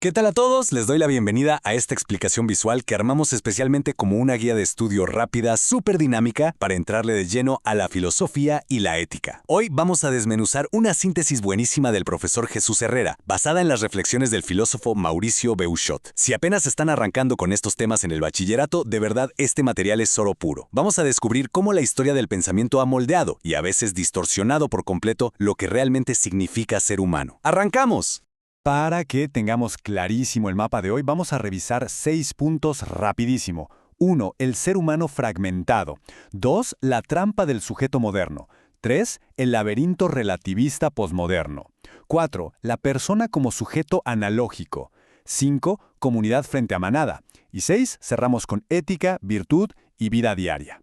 ¿Qué tal a todos? Les doy la bienvenida a esta explicación visual que armamos especialmente como una guía de estudio rápida, súper dinámica, para entrarle de lleno a la filosofía y la ética. Hoy vamos a desmenuzar una síntesis buenísima del profesor Jesús Herrera, basada en las reflexiones del filósofo Mauricio Beuchot. Si apenas están arrancando con estos temas en el bachillerato, de verdad este material es oro puro. Vamos a descubrir cómo la historia del pensamiento ha moldeado, y a veces distorsionado por completo, lo que realmente significa ser humano. ¡Arrancamos! Para que tengamos clarísimo el mapa de hoy, vamos a revisar 6 puntos rapidísimo. 1. El ser humano fragmentado. 2. La trampa del sujeto moderno. 3. El laberinto relativista posmoderno. 4. La persona como sujeto analógico. 5. Comunidad frente a manada. Y 6. Cerramos con ética, virtud y vida diaria.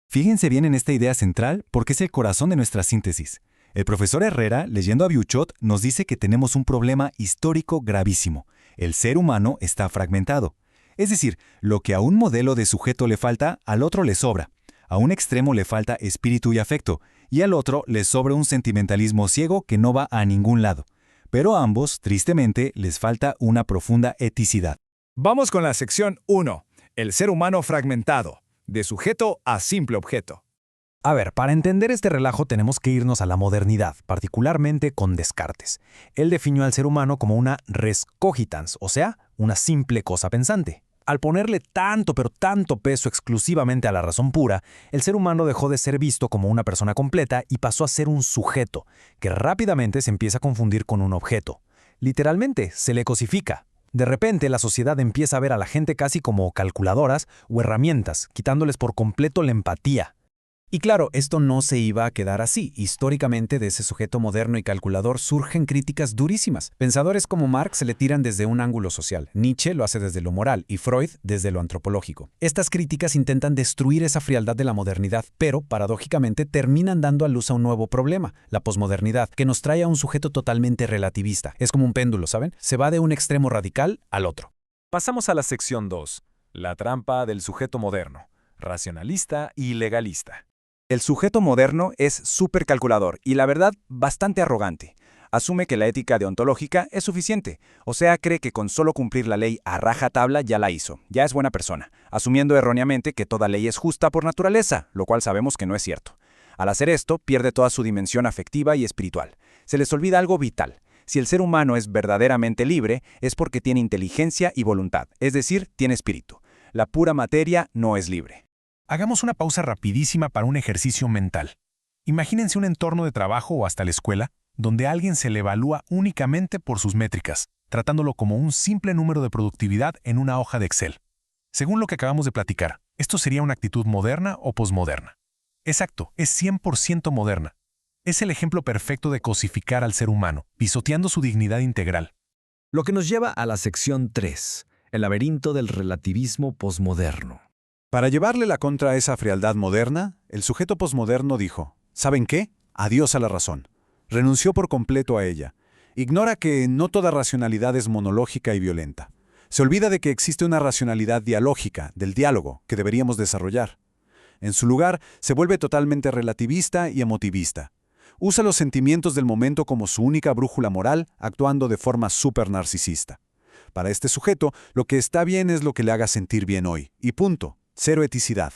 Fíjense bien en esta idea central porque es el corazón de nuestra síntesis. El profesor Herrera, leyendo a Beuchot, nos dice que tenemos un problema histórico gravísimo. El ser humano está fragmentado. Es decir, lo que a un modelo de sujeto le falta, al otro le sobra. A un extremo le falta espíritu y afecto, y al otro le sobra un sentimentalismo ciego que no va a ningún lado. Pero a ambos, tristemente, les falta una profunda eticidad. Vamos con la sección 1. El ser humano fragmentado, de sujeto a simple objeto. A ver, para entender este relajo tenemos que irnos a la modernidad, particularmente con Descartes. Él definió al ser humano como una res cogitans, o sea, una simple cosa pensante. Al ponerle tanto pero tanto peso exclusivamente a la razón pura, el ser humano dejó de ser visto como una persona completa y pasó a ser un sujeto, que rápidamente se empieza a confundir con un objeto. Literalmente, se le cosifica. De repente, la sociedad empieza a ver a la gente casi como calculadoras o herramientas, quitándoles por completo la empatía. Y claro, esto no se iba a quedar así. Históricamente, de ese sujeto moderno y calculador surgen críticas durísimas. Pensadores como Marx se le tiran desde un ángulo social, Nietzsche lo hace desde lo moral y Freud desde lo antropológico. Estas críticas intentan destruir esa frialdad de la modernidad, pero, paradójicamente, terminan dando a luz a un nuevo problema, la posmodernidad, que nos trae a un sujeto totalmente relativista. Es como un péndulo, ¿saben? Se va de un extremo radical al otro. Pasamos a la sección 2. La trampa del sujeto moderno, racionalista y legalista. El sujeto moderno es súper calculador y, la verdad, bastante arrogante. Asume que la ética deontológica es suficiente, o sea, cree que con solo cumplir la ley a rajatabla ya la hizo, ya es buena persona, asumiendo erróneamente que toda ley es justa por naturaleza, lo cual sabemos que no es cierto. Al hacer esto, pierde toda su dimensión afectiva y espiritual. Se les olvida algo vital. Si el ser humano es verdaderamente libre, es porque tiene inteligencia y voluntad, es decir, tiene espíritu. La pura materia no es libre. Hagamos una pausa rapidísima para un ejercicio mental. Imagínense un entorno de trabajo o hasta la escuela, donde a alguien se le evalúa únicamente por sus métricas, tratándolo como un simple número de productividad en una hoja de Excel. Según lo que acabamos de platicar, ¿esto sería una actitud moderna o posmoderna? Exacto, es 100% moderna. Es el ejemplo perfecto de cosificar al ser humano, pisoteando su dignidad integral. Lo que nos lleva a la sección 3, el laberinto del relativismo posmoderno. Para llevarle la contra a esa frialdad moderna, el sujeto posmoderno dijo, ¿saben qué? Adiós a la razón. Renunció por completo a ella. Ignora que no toda racionalidad es monológica y violenta. Se olvida de que existe una racionalidad dialógica, del diálogo, que deberíamos desarrollar. En su lugar, se vuelve totalmente relativista y emotivista. Usa los sentimientos del momento como su única brújula moral, actuando de forma súper narcisista. Para este sujeto, lo que está bien es lo que le haga sentir bien hoy, y punto. Cero eticidad.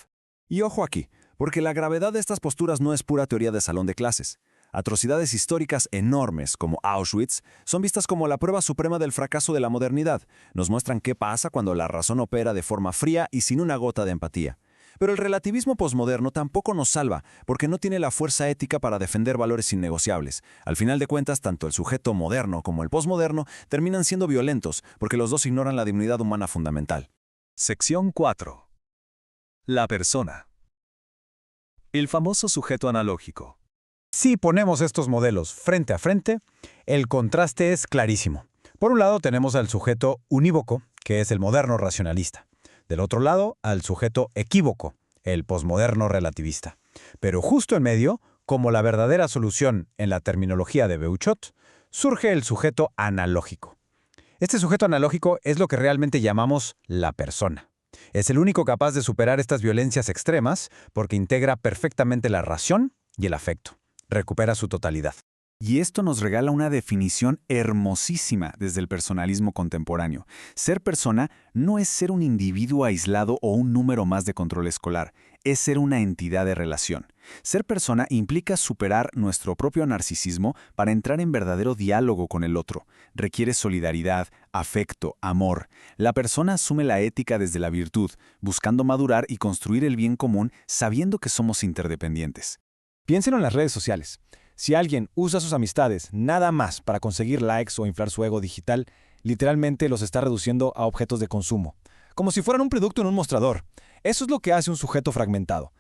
Y ojo aquí, porque la gravedad de estas posturas no es pura teoría de salón de clases. Atrocidades históricas enormes, como Auschwitz, son vistas como la prueba suprema del fracaso de la modernidad. Nos muestran qué pasa cuando la razón opera de forma fría y sin una gota de empatía. Pero el relativismo posmoderno tampoco nos salva, porque no tiene la fuerza ética para defender valores innegociables. Al final de cuentas, tanto el sujeto moderno como el posmoderno terminan siendo violentos, porque los dos ignoran la dignidad humana fundamental. Sección 4. La persona. El famoso sujeto analógico. Si ponemos estos modelos frente a frente, el contraste es clarísimo. Por un lado tenemos al sujeto unívoco, que es el moderno racionalista. Del otro lado, al sujeto equívoco, el posmoderno relativista. Pero justo en medio, como la verdadera solución en la terminología de Beuchot, surge el sujeto analógico. Este sujeto analógico es lo que realmente llamamos la persona. Es el único capaz de superar estas violencias extremas porque integra perfectamente la razón y el afecto. Recupera su totalidad. Y esto nos regala una definición hermosísima desde el personalismo contemporáneo. Ser persona no es ser un individuo aislado o un número más de control escolar, es ser una entidad de relación. Ser persona implica superar nuestro propio narcisismo para entrar en verdadero diálogo con el otro. Requiere solidaridad, afecto, amor. La persona asume la ética desde la virtud, buscando madurar y construir el bien común sabiendo que somos interdependientes. Piénsenlo en las redes sociales. Si alguien usa sus amistades nada más para conseguir likes o inflar su ego digital, literalmente los está reduciendo a objetos de consumo, como si fueran un producto en un mostrador. Eso es lo que hace un sujeto fragmentado.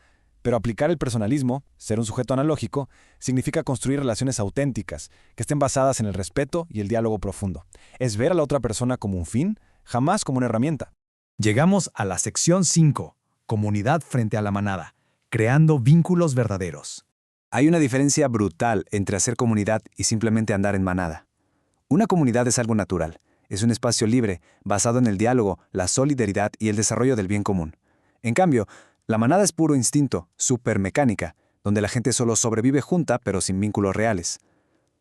Pero aplicar el personalismo, ser un sujeto analógico, significa construir relaciones auténticas, que estén basadas en el respeto y el diálogo profundo. Es ver a la otra persona como un fin, jamás como una herramienta. Llegamos a la sección 5, comunidad frente a la manada, creando vínculos verdaderos. Hay una diferencia brutal entre hacer comunidad y simplemente andar en manada. Una comunidad es algo natural, es un espacio libre, basado en el diálogo, la solidaridad y el desarrollo del bien común. En cambio, la manada es puro instinto, supermecánica, donde la gente solo sobrevive junta pero sin vínculos reales.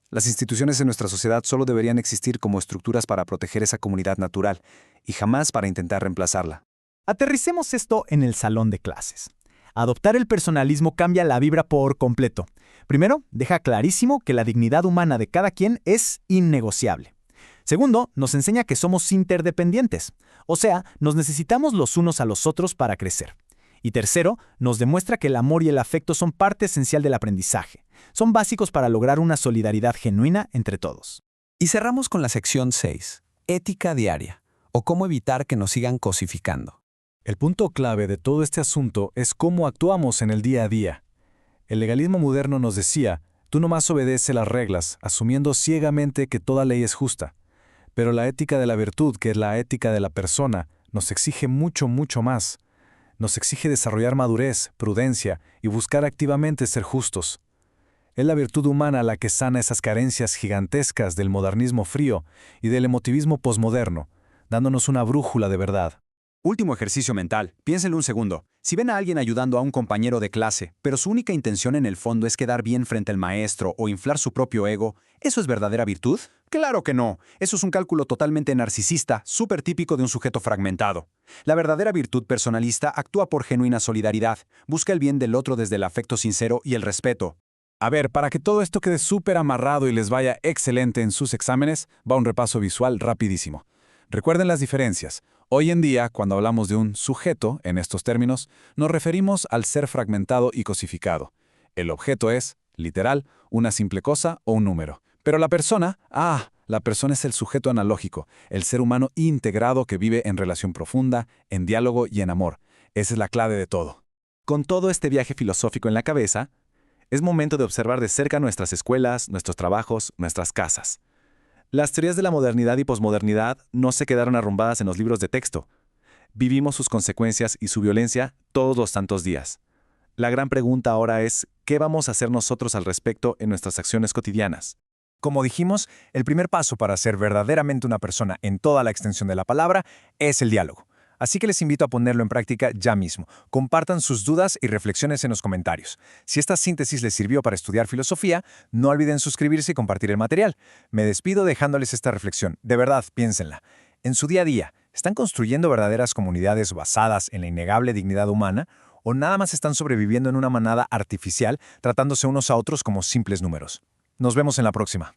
Las instituciones en nuestra sociedad solo deberían existir como estructuras para proteger esa comunidad natural y jamás para intentar reemplazarla. Aterricemos esto en el salón de clases. Adoptar el personalismo cambia la vibra por completo. Primero, deja clarísimo que la dignidad humana de cada quien es innegociable. Segundo, nos enseña que somos interdependientes, o sea, nos necesitamos los unos a los otros para crecer. Y tercero, nos demuestra que el amor y el afecto son parte esencial del aprendizaje. Son básicos para lograr una solidaridad genuina entre todos. Y cerramos con la sección 6, ética diaria, o cómo evitar que nos sigan cosificando. El punto clave de todo este asunto es cómo actuamos en el día a día. El legalismo moderno nos decía, tú nomás obedece las reglas, asumiendo ciegamente que toda ley es justa. Pero la ética de la virtud, que es la ética de la persona, nos exige mucho, mucho más. Nos exige desarrollar madurez, prudencia y buscar activamente ser justos. Es la virtud humana la que sana esas carencias gigantescas del modernismo frío y del emotivismo posmoderno, dándonos una brújula de verdad. Último ejercicio mental. Piénsenlo un segundo. Si ven a alguien ayudando a un compañero de clase, pero su única intención en el fondo es quedar bien frente al maestro o inflar su propio ego, ¿eso es verdadera virtud? ¡Claro que no! Eso es un cálculo totalmente narcisista, súper típico de un sujeto fragmentado. La verdadera virtud personalista actúa por genuina solidaridad, busca el bien del otro desde el afecto sincero y el respeto. A ver, para que todo esto quede súper amarrado y les vaya excelente en sus exámenes, va un repaso visual rapidísimo. Recuerden las diferencias. Hoy en día, cuando hablamos de un sujeto, en estos términos, nos referimos al ser fragmentado y cosificado. El objeto es, literal, una simple cosa o un número. Pero la persona, la persona es el sujeto analógico, el ser humano integrado que vive en relación profunda, en diálogo y en amor. Esa es la clave de todo. Con todo este viaje filosófico en la cabeza, es momento de observar de cerca nuestras escuelas, nuestros trabajos, nuestras casas. Las teorías de la modernidad y posmodernidad no se quedaron arrumbadas en los libros de texto. Vivimos sus consecuencias y su violencia todos los santos días. La gran pregunta ahora es, ¿qué vamos a hacer nosotros al respecto en nuestras acciones cotidianas? Como dijimos, el primer paso para ser verdaderamente una persona en toda la extensión de la palabra es el diálogo. Así que les invito a ponerlo en práctica ya mismo. Compartan sus dudas y reflexiones en los comentarios. Si esta síntesis les sirvió para estudiar filosofía, no olviden suscribirse y compartir el material. Me despido dejándoles esta reflexión. De verdad, piénsenla. En su día a día, ¿están construyendo verdaderas comunidades basadas en la innegable dignidad humana? ¿O nada más están sobreviviendo en una manada artificial, tratándose unos a otros como simples números? Nos vemos en la próxima.